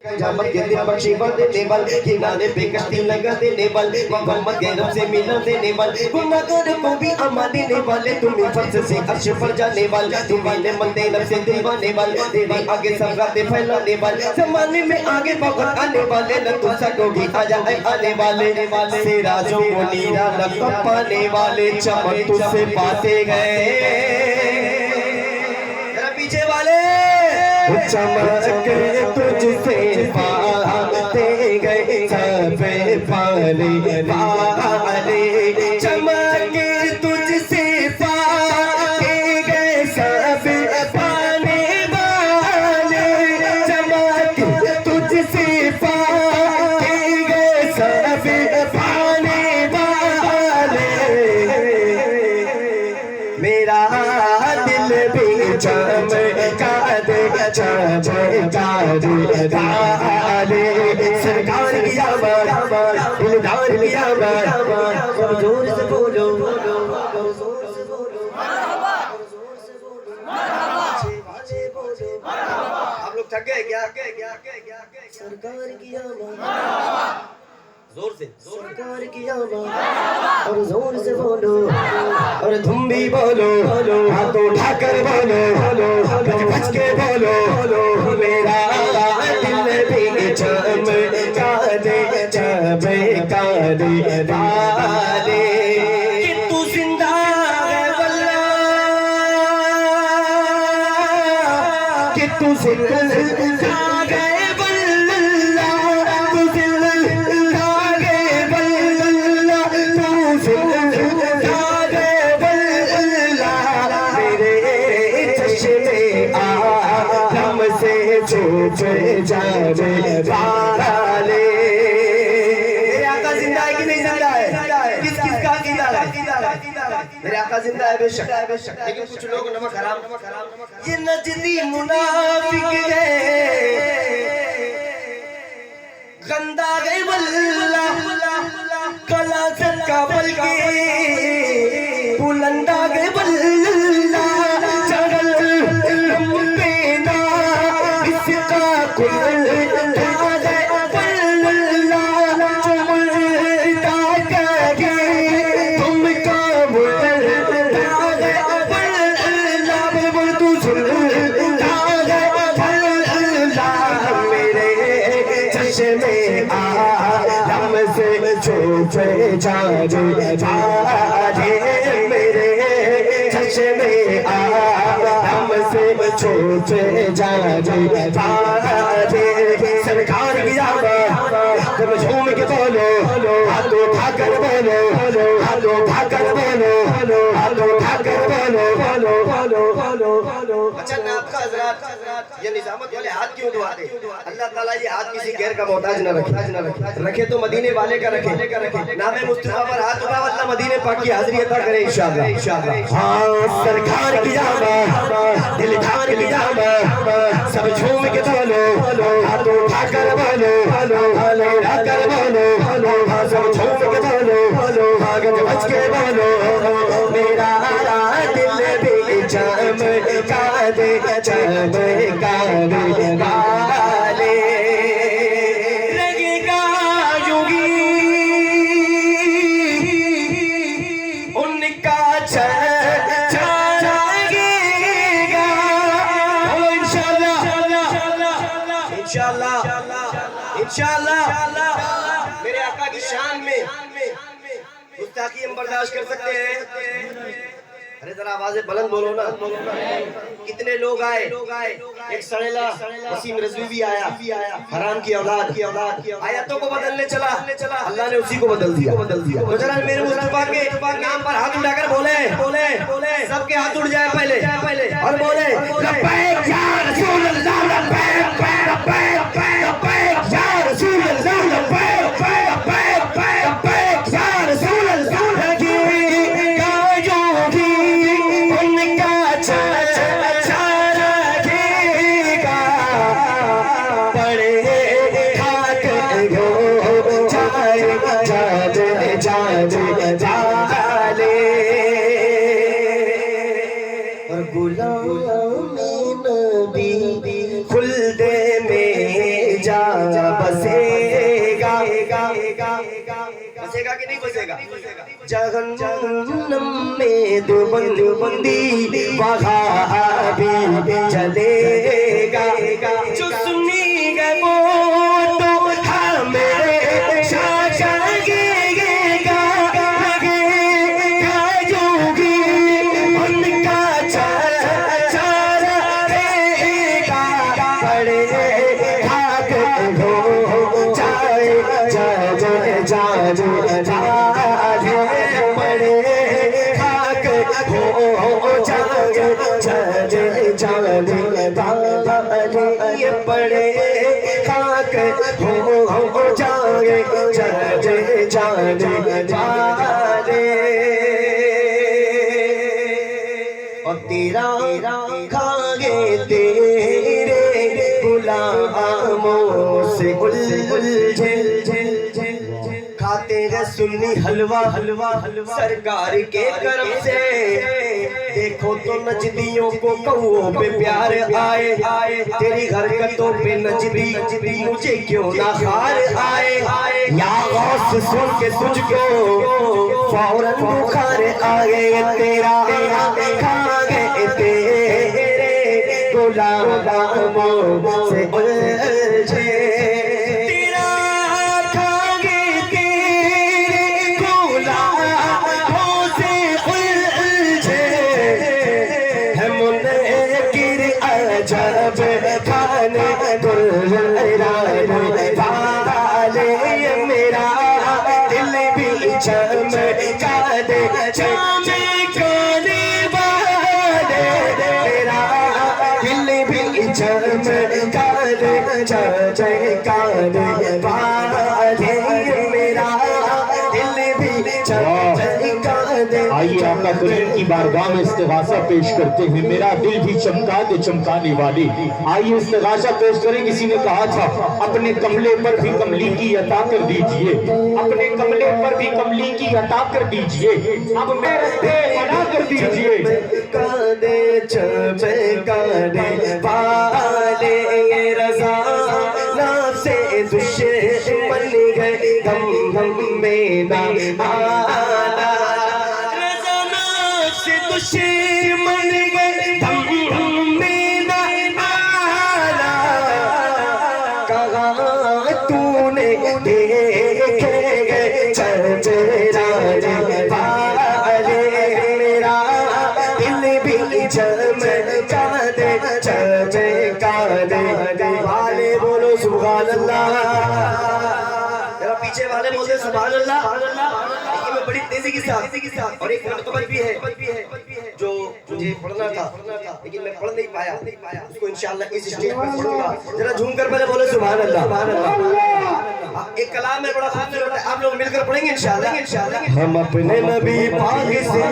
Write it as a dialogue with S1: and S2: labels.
S1: कयामत के दिन बख्शीवर देने वाले किनारे पे कश्ती लगा देने वाले मोहम्मद के रब से मिला देने वाले गुनाहगार को भी अमा देने वाले तुम्हें फर्ज से अर्श पर जाने वाले तुम्हारे मंदे रब से दिलवाने वाले तेरे आगे सब रातें फैलाने वाले जमाने में आगे बहुत आने वाले न तुम सकोगी आ जाए आने वाले से राजों को नीरा न पाने वाले चमक तुझसे पाते गए पीछे वाले चमक तुझसे पाते गए सब पाले वाले चमक तुझसे पाते गए सब पाने वाले चमक तुझसे पाते गए सब पाने वाले मेरा दिल भी चमका दे चमका दे सरकार की आवाज़ दिलदार की आवाज़ जोर से बोलो आप लोग थक गए क्या सरकार की आवाज़ जोर से सरकार की आवाज़ और जोर से बोलो और तुम भी बोलो हाथों उठाकर बोलो बच के बोलो मेरा दिल भी चमका दे चमका दे वाले कि तू जिंदा है वल्ला कि तू जिंदा जाने वाले मेरे आका जिंदा है कि नहीं जिंदा है किस का जिंदा है मेरे आका जिंदा है बेशक लेकिन कुछ लोग नमक हराम ये नजदी मुनाफिक है गंदा गए वल्ला कला का बल के बुलंदा गए वल्ला छुपे जाने मेरे चश्मे हमसे छुपे जाने सरकार की आवाज़ तुम झूम के बोलो हाथों उठाकर बोलो हाथों उठाकर बोलो हाथों उठाकर बोलो अच्छा नाथ हज़रात ये निजामत वाले हाथ क्यों दुआ दे अल्लाह ताला ये हाथ किसी गैर का मोहताज न रखे तो मदीने वाले का रखे नामे मुस्तफा पर हाथ उठा अल्लाह मदीने पाक की हाजिरी अता करे इंशाअल्लाह हाँ सरकार की आवाज़ दिलदार की आवाज़ सब झूम के बोलो हाथों उठाकर बोलो उठाकर बोलो सब झूम के बोलो भागत बच के बोलो मेरा दिल भी चमका दे चमका दे वाले लगेगा योगी उनका लगेगा इंशाअल्लाह मेरे आका की शान में गुस्ताखी हम बर्दाश्त कर सकते हैं अरे जरा आवाज़ें बुलंद बोलो ना कितने लोग आए एक सड़ेला वसीम रज़वी भी आया हराम की औलाद आयतों को बदलने चला अल्लाह ने उसी को बदल दिया तो जरा मेरे मुस्तफा के नाम पर हाथ उठाकर बोले सबके हाथ उठ जाए पहले और बोले लब्बैक या रसूल अल्लाह लब्बैक लब्बैक या रसूल अल्लाह लब्बैक या रसूल अल्लाह और गुलाम नबी खुल्दे में बसेगा, बसेगा कि नहीं बसेगा? जहन्नम में दो बंदी वहाँ भी चलेगा। जो सुनी गए वो तो हमें शाशगेगा, लगेगा जोगी उनका चारा रहेगा। बड़े भाग हो जाए बड़े भाग हो जाए ये बड़े खाक हो जाए जाने और तेरा खागे तेरे गुलामों से उलझे खाते हैं सुन्नी हलवा सरकार के करम से। देखो तो नजदियों को कौओं पे प्यार आए, तेरी हरकतों पे नजदी मुझे क्यों ना हार आए। या गौस सुन के तुझको फौरन बुखार आए, तेरा खागे तेरे गुलामों से उलझे। जब खाने वाले मेरा दिल भी चमका दे, चमकाने वाले मेरा दिल भी चमका दे, चमकाने वाले मेरा दिल भी चमका दे।
S2: आइए आका करीम की बारगाह में इस्तिगासा पेश करते हैं। मेरा दिल भी चमका दे चमकाने वाली। आइए इस्तिगासा पेश करें। किसी ने कहा था अपने कमले पर भी कमली की अता कर दीजिए, अपने कमले पर भी कमली की अता कर दीजिए, अब मेरे पे बना कर दीजिए।
S1: चमकाने वाले रज़ा नाम से दुश्मन गए गम में ना आना, रज़ा नाम से दुश्मन गए गम में ना आना। कहाँ तूने देखे चचेरा वाले मेरा दिल भी चमका दे, चमका दे वाले बोलो सुभान अल्लाह। जरा पीछे वाले बोलते सुभान अल्लाह। ये मैं बड़ी तेजी के साथ और एक मुकम्मल भी है जो मुझे पढ़ना था लेकिन मैं पढ़ नहीं पाया, उसको इंशाअल्लाह इस स्टेज पर पढ़ूंगा। जरा झूम कर पहले बोलो सुभान अल्लाह। एक कलाम है बड़ा खूबसूरत है, आप लोग मिलकर पढ़ेंगे इंशाअल्लाह। हम अपने नबी पाक से